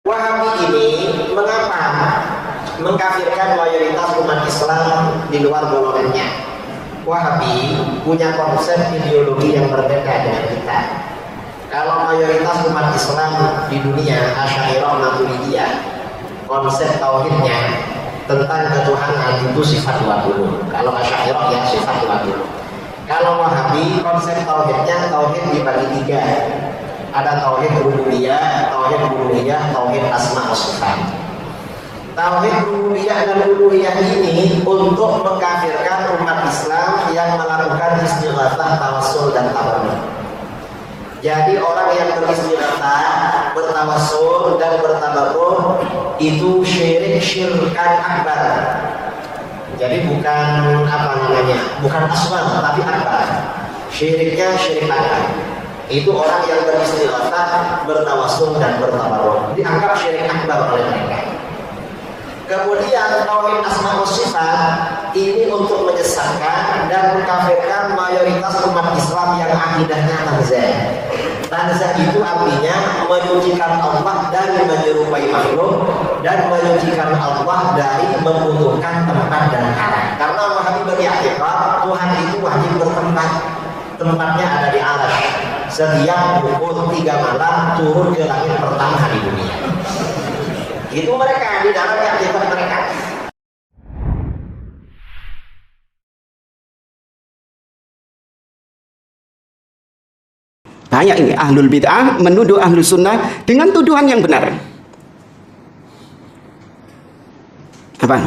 Wahabi ini mengapa mengkafirkan mayoritas umat Islam di luar golongannya? Wahabi punya konsep ideologi yang berbeda dengan kita. Kalau mayoritas umat Islam di dunia Asy'ariyah Maturidiyah, konsep tauhidnya tentang ketuhanan itu sifat 20. Kalau Asy'ariyah ya sifat 20. Kalau Wahabi konsep tauhidnya tauhid dibagi 3. Ada tauhid rububiyah, tauhid uluhiyah, tauhid asma wa sifat. Tauhid rububiyah dan uluhiyah ini untuk mengkafirkan umat Islam yang melakukan istighatsah, tawassul dan tabarruk. Jadi orang yang beristighatsah, bertawassul dan bertabarruk itu syirkan akbar. Jadi bukan bukan asghar tapi akbar. Syiriknya syirik akbar. Itu orang yang beristighatsah, bertawassul dan bertabarruk dianggap syirik akbar oleh mereka. Kemudian tauhid asma wa sifat ini untuk menyesatkan dan mengkafirkan mayoritas umat Islam yang akidahnya tanzih. Tanzih itu artinya menyucikan Allah dari menyerupai makhluk dan menyucikan Allah dari membutuhkan tempat dan arah. Karena Wahabi beriktikad Tuhan itu wajib bertempat. Tempatnya ada di arsy. Setiap pukul 3 malam turun ke langit pertama di dunia. Itu mereka di dalam aktivitas mereka. Banyak ini ahlul bid'ah menuduh ahlus sunnah dengan tuduhan yang benar. Apa?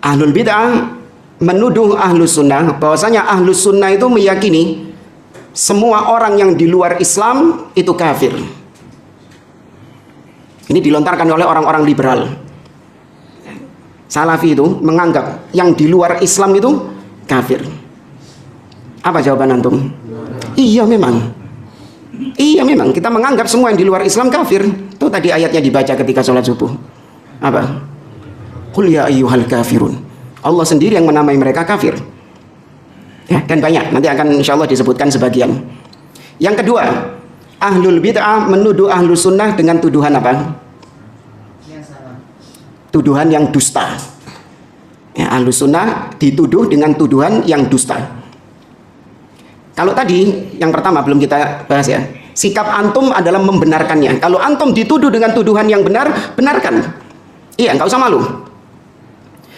Ahlul bid'ah menuduh ahlus sunnah bahwasanya ahlus sunnah itu meyakini semua orang yang di luar Islam itu kafir. Ini dilontarkan oleh orang-orang liberal. Salafi itu menganggap yang di luar Islam itu kafir. Apa jawaban antum? Iya memang. Iya memang kita menganggap semua yang di luar Islam kafir. Itu tadi ayatnya dibaca ketika sholat subuh. Apa? Qul ya ayyuhal kafirun. Allah sendiri yang menamai mereka kafir. Ya, dan banyak. Nanti akan insya Allah disebutkan sebagian. Yang kedua, ahlul bid'ah menuduh ahlus sunnah dengan tuduhan apa? Tuduhan yang dusta. Ya, ahlus sunnah dituduh dengan tuduhan yang dusta. Kalau tadi yang pertama belum kita bahas ya. Sikap antum adalah membenarkannya. Kalau antum dituduh dengan tuduhan yang benar, benarkan. Iya, nggak usah malu.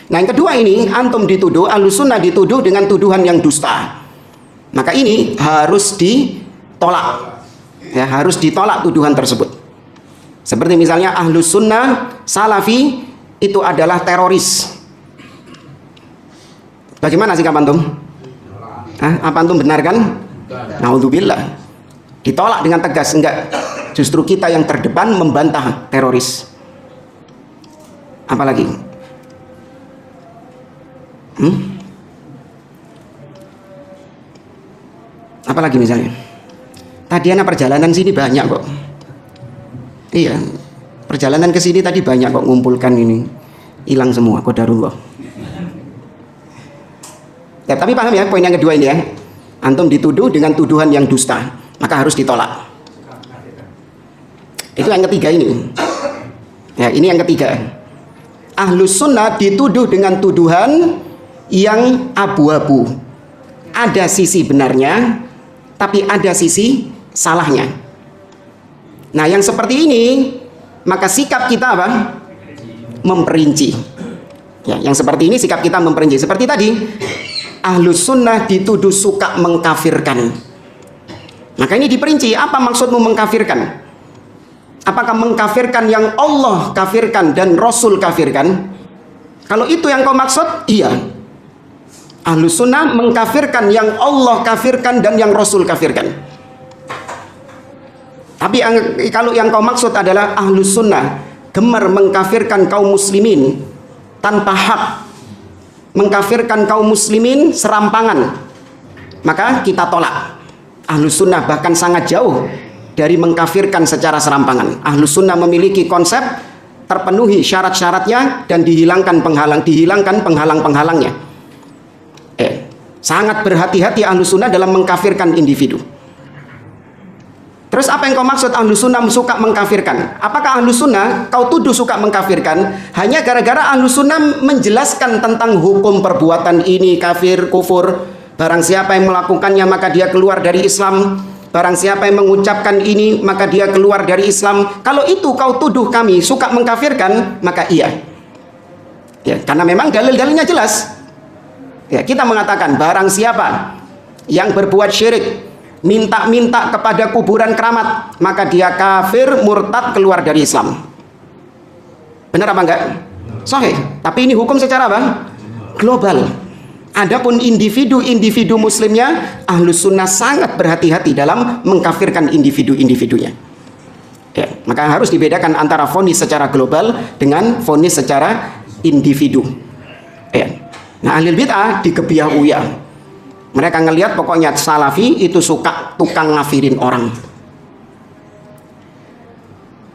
Nah yang kedua ini, antum dituduh, ahlus sunnah dituduh dengan tuduhan yang dusta. Maka ini harus ditolak. Ya, harus ditolak tuduhan tersebut. Seperti misalnya ahlus sunnah, salafi itu adalah teroris. Bagaimana sikap antum? Apa antum benarkan? Naudzubillah. Ditolak dengan tegas, enggak. Justru kita yang terdepan membantah teroris. Apalagi? Apalagi misalnya? Tadi anak perjalanan sini banyak kok. Iya, perjalanan ke sini tadi banyak kok ngumpulkan ini. Hilang semua, qadarullah. Ya, tapi paham ya poin yang kedua ini ya. Antum dituduh dengan tuduhan yang dusta, maka harus ditolak. Itu yang ketiga ini. Ya, ini yang ketiga. Ahlus sunnah dituduh dengan tuduhan yang abu-abu. Ada sisi benarnya, tapi ada sisi salahnya. Nah, yang seperti ini, maka sikap kita apa? Memperinci. Ya, yang seperti ini sikap kita memperinci. Seperti tadi, ahlus sunnah dituduh suka mengkafirkan. Maka ini diperinci, apa maksudmu mengkafirkan? Apakah mengkafirkan yang Allah kafirkan dan Rasul kafirkan? Kalau itu yang kau maksud, iya. Ahlus sunnah mengkafirkan yang Allah kafirkan dan yang Rasul kafirkan. Tapi kalau yang kau maksud adalah ahlus sunnah gemar mengkafirkan kaum muslimin tanpa hak, mengkafirkan kaum muslimin serampangan, maka kita tolak. Ahlus sunnah bahkan sangat jauh dari mengkafirkan secara serampangan. Ahlus sunnah memiliki konsep terpenuhi syarat-syaratnya dan dihilangkan penghalang-penghalangnya. Sangat berhati-hati ahlus sunnah dalam mengkafirkan individu. Terus apa yang kau maksud Ahlus Sunnah suka mengkafirkan? Apakah Ahlus Sunnah kau tuduh suka mengkafirkan hanya gara-gara Ahlus Sunnah menjelaskan tentang hukum perbuatan ini kafir, kufur? Barang siapa yang melakukannya maka dia keluar dari Islam. Barang siapa yang mengucapkan ini maka dia keluar dari Islam. Kalau itu kau tuduh kami suka mengkafirkan, maka iya. Ya, karena memang dalil-dalilnya jelas. Ya, kita mengatakan barang siapa yang berbuat syirik, minta-minta kepada kuburan keramat, maka dia kafir, murtad, keluar dari Islam. Benar apa enggak? Sahih. Tapi ini hukum secara apa? Global. Adapun individu-individu muslimnya, Ahlus Sunnah sangat berhati-hati dalam mengkafirkan individu-individunya. Ya, maka harus dibedakan antara vonis secara global dengan vonis secara individu. Ya. Nah, ahli bid'ah digebiah-uyah. Mereka ngelihat pokoknya salafi itu suka tukang ngafirin orang.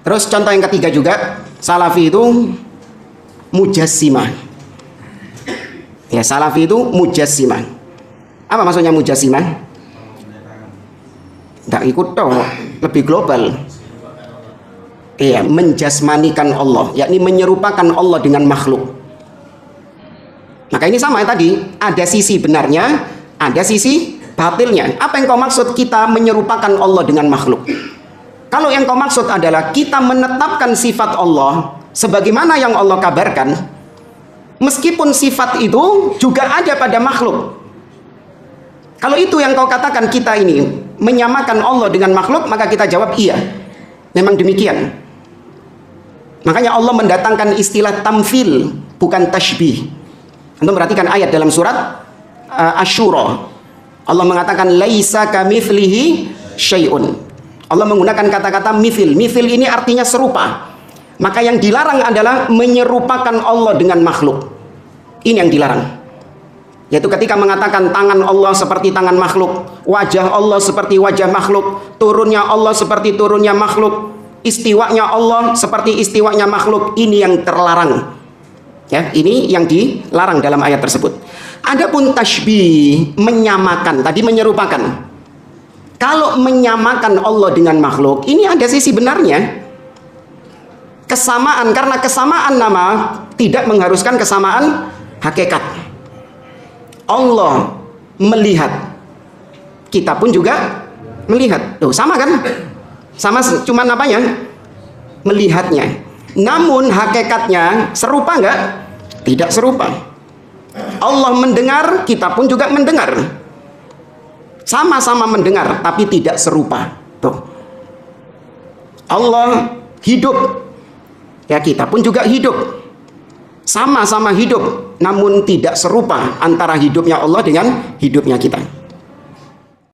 Terus contoh yang ketiga juga, salafi itu mujassimah. Ya, salafi itu mujassimah. Apa maksudnya mujassimah? Tidak ikut toh, lebih global. Iya, menjasmanikan Allah, yakni menyerupakan Allah dengan makhluk. Maka ini sama tadi, ada sisi benarnya, ada sisi batilnya. Apa yang kau maksud kita menyerupakan Allah dengan makhluk? Kalau yang kau maksud adalah kita menetapkan sifat Allah sebagaimana yang Allah kabarkan, meskipun sifat itu juga ada pada makhluk. Kalau itu yang kau katakan kita ini menyamakan Allah dengan makhluk, maka kita jawab iya, memang demikian. Makanya Allah mendatangkan istilah tamfil, bukan tashbih. Anda perhatikan ayat dalam surat Asy-Syura. Allah mengatakan laisa kamitslihi syai'un. Allah menggunakan kata-kata mithil. Mithil ini artinya serupa. Maka yang dilarang adalah menyerupakan Allah dengan makhluk. Ini yang dilarang. Yaitu ketika mengatakan tangan Allah seperti tangan makhluk, wajah Allah seperti wajah makhluk, turunnya Allah seperti turunnya makhluk, istiwanya Allah seperti istiwanya makhluk. Ini yang terlarang. Ya, ini yang dilarang dalam ayat tersebut. Adapun tashbih, menyamakan, tadi menyerupakan. Kalau menyamakan Allah dengan makhluk, ini ada sisi benarnya. Kesamaan, karena kesamaan nama tidak mengharuskan kesamaan hakikat. Allah melihat, kita pun juga melihat. Tuh, sama kan? Sama, cuman apanya? Melihatnya. Namun hakikatnya serupa enggak? Tidak serupa. Allah mendengar, kita pun juga mendengar. Sama-sama mendengar, tapi tidak serupa. Tuh. Allah hidup, ya kita pun juga hidup. Sama-sama hidup, namun tidak serupa antara hidupnya Allah dengan hidupnya kita.